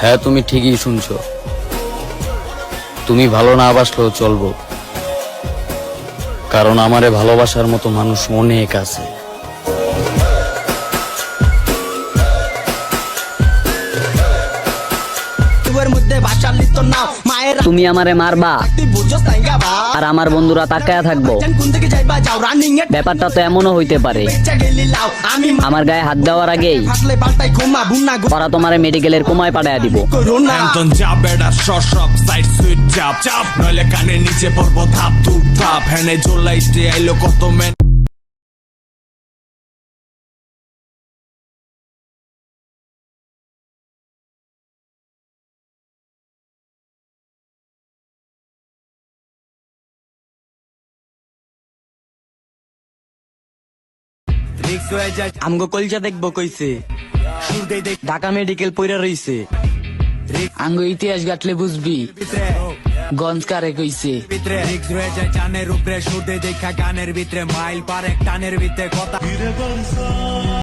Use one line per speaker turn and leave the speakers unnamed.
হ্যাঁ, তুমি ঠিকই শুনছো। তুমি ভালো না বাসলেও চলবো, কারণ আমারে ভালোবাসার মতো মানুষ অনেক আছে।
তুমি আমারে মারবা আর আমার বন্ধুরা তাকায়া থাকবো, ব্যাপারটা তো এমনও হইতে পারে আমার গায়ে হাত দেওয়ার আগেই ওরা তোমারে মেডিকেলের কোমায় পাঠায়া দিব।
নইলে কানের নিচে পড়বো ধাপ ধুপ ধাপ, হ্যানে ঝোলাইতে আইলো কত মেন।
আমগো কলজা দেখবো কইছে, ঢাকা মেডিকেল পইরা রইছে।
আঙ্গো ইতিহাস গাটলে বুঝবি গঞ্জ কারে কইছে।
চানের উপরে সুদে দেখা গানের ভিতরে মাইল পারে টানের ভিতরে কথা।